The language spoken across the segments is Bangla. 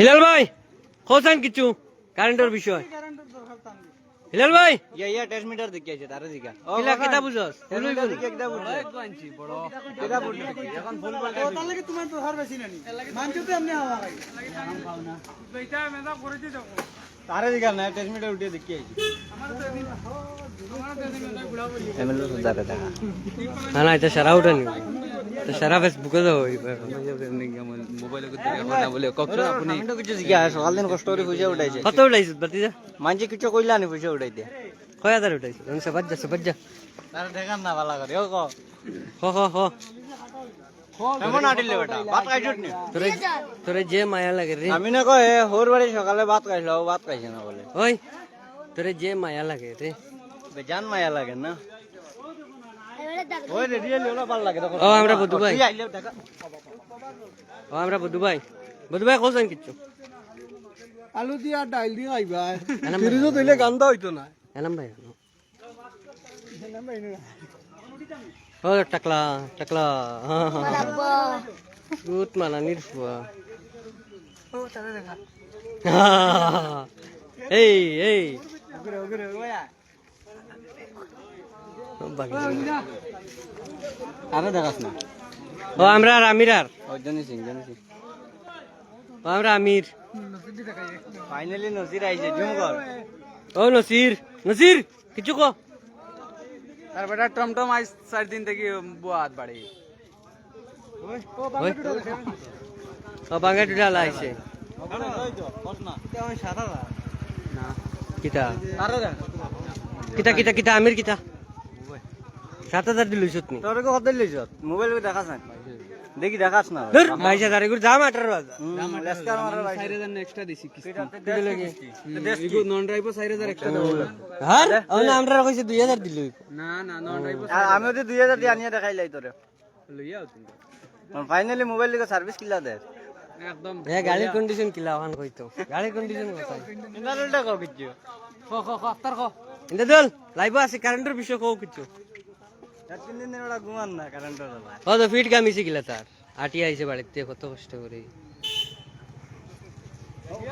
হিলাল ভাই খোঁজান কিছু কারেন্টের বিষয়। হিলাল ভাই ইয়া ট্রান্সমিটার দেখিয়েছে তারে দিকা কিলা কিতা বুঝছস? ট্রান্সমিটার দেখি একটা বুঝছে বড় এটা বুঝছে এখন ফুল পাল্টা ও তাহলে কি তোমার তো হার বেশি নানি মানছো তো এমনি হাওয়া লাগে বেটা মেদা করেছে যাও তারে দিকা না ট্রান্সমিটার উঠে দেখিয়েছে এমএলএ সুদারে দেখা না না এটা সারা উঠানি তো সারা ফেসবুকে দাও মোবাইলে কত কথা বলে কখন আপনি আমি তো কিছু জিজ্ঞা সকাল দিন কষ্ট করে পয়সা উঠাইছে কত উঠাইছিস বাতিজা? মানছে কিছু কইলা নি পয়সা উঠাইতে কয় হাজার উঠাইছিস? সবাজ্জা তারে দেখান না ভালো করে ও কো হ কেমন আটিলে বেটা ভাত খাইছত নি তোরে যে মায়া লাগে রে, আমি না কয় হোর বাড়ি সকালে ভাত খাইলো ভাত খাইছে না বলে ওই তোরে যে মায়া লাগে রে। বেজান মায়া লাগে না ওই রে রিয়েলি ওলা ভালো লাগে তখন ও আমরা বধু ভাই, তুই আইলে দেখা ও আমরা বধু ভাই খোঁজান কিছু। আলু দিয়া ডাইল দিয়া আইবা এনাম ফ্রিজও দিলে গান্দা হইতো না এনাম ভাই ও টাকলা গুড মানা নিরফা এই আরে দেখাস না ও আমরা আর আমির আর ও জানি সিং ও আমরা আমির। ফাইনালি নসির আইছে জুম কর ও নসির কিছু কো। তার বেটা টমটম আইস 4 দিন থেকে বুয়াত বাড়ি ও বাঙ্গা টুটা লাইছে কিতা আমির কিতা 7,000 দিলইছ তুমি তোর কত লইছ মোবাইল দেখাস না দেখি দেখাস না 22,000 এগুলো দাম 18,000 লেসকার মারা 4000 এক্সট্রা দিছি কিস্তি নন ড্রাইভার 4000 এক্সট্রা দাও হ্যাঁ ও না আমরা কইছে 2000 দিলই না নন ড্রাইভার আমি তো 2000 দিয়ে আনিয়ে দেখাইলাই তোরে লইয়া তুমি ফাইনালি মোবাইল লিখে সার্ভিস কিলা দে একদম এ গাড়ির কন্ডিশন কিলা ওখান কইতো গাড়ির কন্ডিশন কথা ইনার উল্টা কও কিছু আফতার কো ইন্দা দল লাইভ আছে কারেন্টের বিষয় কও কিছু। 3 দিন ওটা ঘুমান না কারেন্টের বেলা ও তো ফিট গামিছে কিলা তার আটি আইছে বাড়িতে কত কষ্ট করে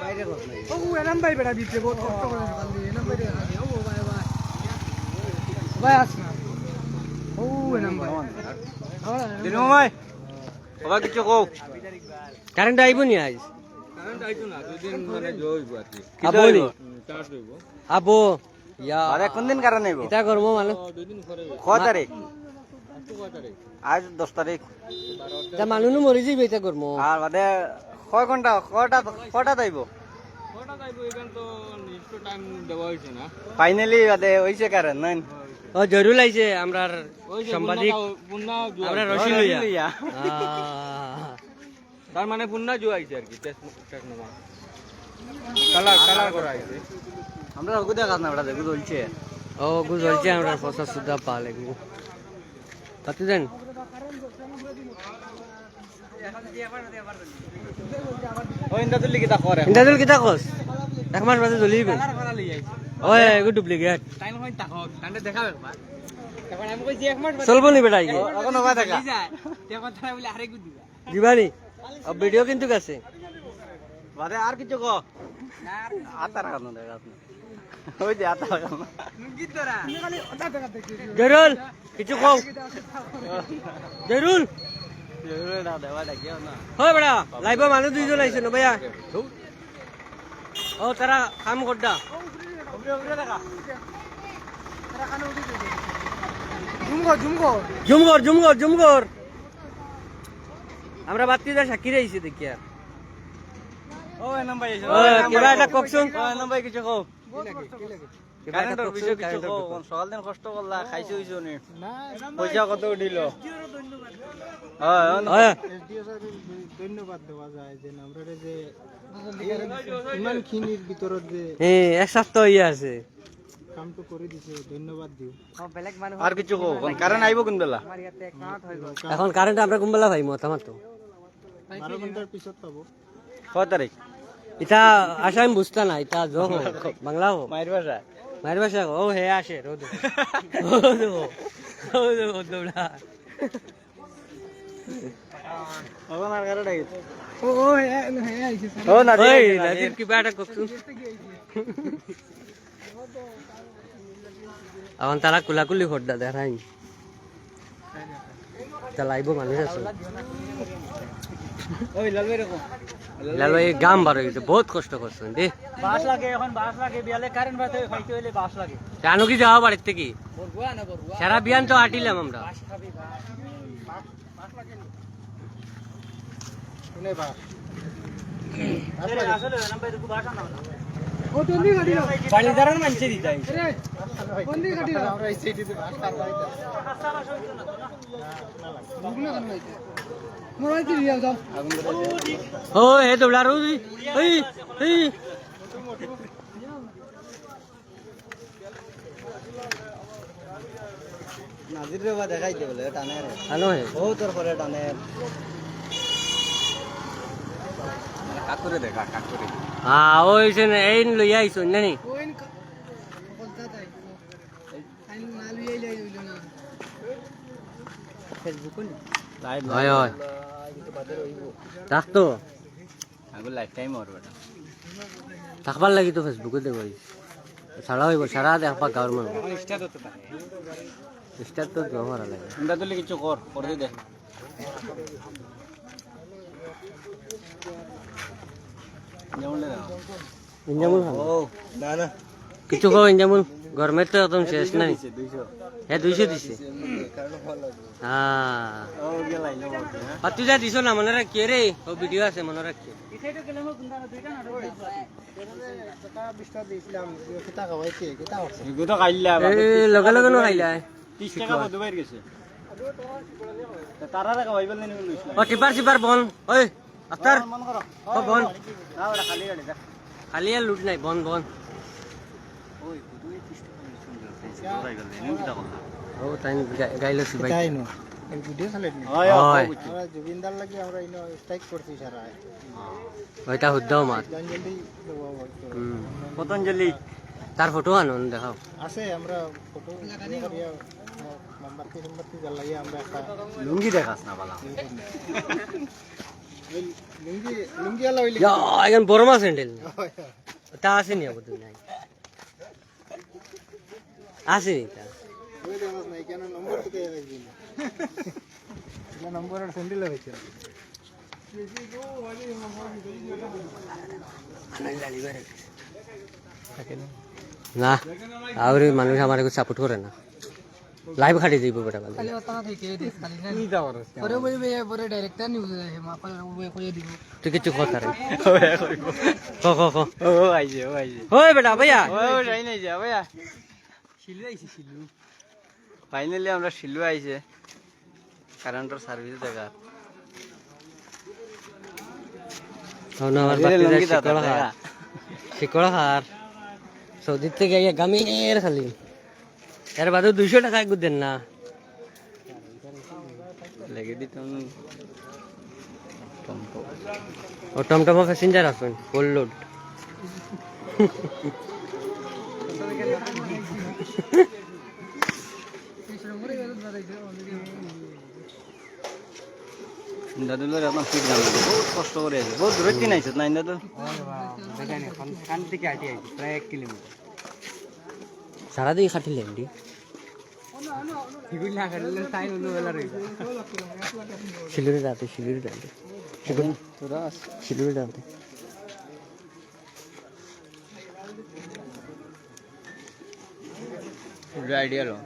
বাইরে কত নাই ও এনাম ভাই বেটা দিতে বহুত কষ্ট করে সকাল দিয়ে এনাম ভাই ও ভাই আসনা ও এনাম ভাই দিনু ভাই বাবা কিছু কও কারেন্ট আইব নি আইজ কারেন্ট আইতো না দুই দিন মানে জইব আর কি আবো নি চার্জ হইব আবো ইয়া আরে কোন দিন কারণ আইব এটা করব মানে দুই দিন পরে কয় তারিখ কয় তারিখ আজ 10 তারিখ তা মানুষ মরি যাইবে এটা করব আর বাদে কয় ঘন্টা কয়টা যাইব কয়টা যাইব এখান তো নিশ্চয় টাইম দেওয়া হইছে না ফাইনালি বাদে হইছে কারণ নাই ও জরুর আইছে আমরার সাংবাদিক পুন্না আমরা রশি লইয়া লইয়া তার মানে পুন্না জো আইছে আর কি টেস্ট নামা কালার করা আইছে আমরা ওকে দেখাস না বেটা দেখু চলছে ও গু জ্বলছে আমরা ফসা সুদা পা লাগবো তাতে দেন ওই ইন্দা তুলি কি তা করে ইন্দাদুল কিতা কস এক মাস বাদে জ্বলিবে করা লই আইছে ওই এগু ডুপ্লিকেট টাইম হয় তাকো কান্ডে দেখাবে একবার এখন আমি কইছি এক মাস চলবো নি বেটা ইয়ে এখন ওবা দেখা যায় তে কথা বলে আরেকু দিবা দিবানি ভিডিও কিন্তু আছে বাদে আর কিছু কো না আতা রাখা না দেখাস না ওই যে আতা রাখা না কি তোরা তুমি খালি ওটা দেখা দেখি জরুল কিছু কও জরুল না দেওয়া দেখিও না হয় বেটা লাইভ মানুষ দুইজন আইছে না ভাইয়া ও তারা কাম করডা জুমগর আমরা বাত্তিদা সাক্ষী আইছে দেখি আর ও এনম ভাই এসো কিবা এটা ককছুন ও এনম ভাই কিছু কও কিবা এটা কারেন্টের বিষয় কিছু কও সকাল দিন কষ্ট করলা খাইছো হইছো নি পয়সা কত উঠিল হয় ধন্যবাদ দেওয়া যায় যে আমরা যে ইমান খিনির ভিতৰত যে এক সপ্তাহ হইয়া আছে কামটো কৰি দিছে ধন্যবাদ দিও আর কিছু কও কারণ আইব কোন বেলা এখন কারেন্ট আমরা কুম্বলা ভাই মতামত 12 ঘন্টার পিছত পাব কয় তারিখ এটা আশা আমি বুঝতা না এটা জো বাংলা হো মায়ের বাসা মায়ের বাসা ও হে আসে রোদ এখন আর কারো ডাকি ও হ্যাঁ আইছে ও নাজির ওই আইছে, নাজির কি ব্যাটা করছু এখন তারা কুলাকুলি ফোড়া দেখাই চালাইব মানুষ আছে ওই লালবে এরকম লাল ভাই গাম বার হয়ে গেছে বহুত কষ্ট করছেন দে বাস লাগে এখন বাস লাগে বিয়ালে কারেন্ট বাতে খাইতে হইলে বাস লাগে জানো কি যাওয়া বাড়ির থেকে বরগুয়া না বরগুয়া সারা বিয়ান তো আটিলাম আমরা বাস খাবি বাস শুনে বা আসলে নাম্বার দেখো বাস না ও টন্ডি গাড়ি না বাড়ি দাঁড়ান মানছে দিতাই রে টন্ডি গাড়ি না আমরা এই সাইডে বাস পার হইতা বুগনা কেন হইছে মোর আইতে দিয়া দাও ও হে দৌড়া রো এই এই নাজির রে বা দেখাইতে বলে টানে রে হ্যালো হে ও তোর পরে টানে কাকুরে দেখা কাকুরে হ্যাঁ ওই সে এই লই আইছো নানি ওইন বলতা যাই আইন নালু এই লই হইলো না ফেসবুক নি লাইভ হয় হয় কিন্তু বাদে রইব রাখতো আগো লাইফ টাইম আর বেটা থাকবার লাগি তো ফেসবুকে দেখো সারা হইব সারা দেখবা গাঁর মানুষ স্টার্ট হতে পারে স্টার তো জমা লাগে ইন্দা তুলে কিছু কর করে দে যেমন ইঞ্জামুল খান ও না না কিছু খাও ইঞ্জামুল গরমের তো একদম শেষ নাই 200 হ্যাঁ 200 দিছে কারণ ভালো লাগে হ্যাঁ ও গেলাই না বলতে হ্যাঁ আর তুই যা দিছ না মনে রাখ কে রে ও ভিডিও আছে মনে রাখ ইসাইটো গেলাম কোনটা দুইটা না টাকা 20 টাকা দিছিলাম কিতা খাওয়াইছে কিতা হচ্ছে এগুলো খাইলা এই লগে লগে নো খাইলা 30 টাকা বন্ধ বাইর গেছে তারা টাকা ভাইবেল নেই লইছিলাম ও টিপার সিপার বন ওই আস্তার মন করো ও বন না ওটা খালি গাড়ি যা খালি আর লুট নাই বন বন ওই তুই 30 টাকা সুন্দর প্রাইস গেল নেই কিটা কথা ও তাই গাইলো সি ভাই তাই নো এই ভিডিও খালে নি হয়। আমরা জুবিনদার লাগি আমরা ইনো স্ট্রাইক করছি সারা ওইটা হুদ্দাও মাত জলদি পতঞ্জলি তার ফটো আনো দেখাও আছে আমরা ফটো করিয়া মোমবাতি জ্বালাইয়া আমরা একটা লুঙ্গি দেখাস না বালা লুঙ্গি লুঙ্গি আলা হইলে ইয়া এখন বড় মাছ হ্যান্ডেল তা আসেনি আবার তুই নাই আসেনি তা ওই দেখাস নাই কেন নম্বর তো কে হইছে না নম্বর আর স্যান্ডেল হইছে না আর মানুষ আমার সাপোর্ট করে না লাইভ খাটি দিব বেটা বল খালি কথা থেকে দেখ খালি না নি দাও পরে বই পরে ডাইরেক্টর নিউজ হে মা পরে কই দিব তুই কিছু কথা রে ক ও আইছে ওই বেটা ভাইয়া ও যাই নাই যা ভাইয়া শিলু আইছে শিলু ফাইনালি আমরা শিলু আইছে কারেন্টর সার্ভিস দেখা আমার বাচ্চা শিকড় হার সৌদির থেকে আইয়া গামিনের খালি এর বাদে 200 টাকা একটু দেন না লেগে দিতাম ও টমটমা প্যাসেঞ্জার আছেন ফুল লোড দাদুলের এখন ঠিক জানো বহুত কষ্ট করে আছে বহুত দূরের দিন আইছে না দাদু খান থেকে আটি আইছি প্রায় 1 কিলোমিটার সারাদিন খাটিলেন দি এগুলো না খাটিলে তাই অন্য বেলা রইবা শিলিগুড়ি যাতে তোরা শিলিগুড়ি যাতে আইডিয়া লো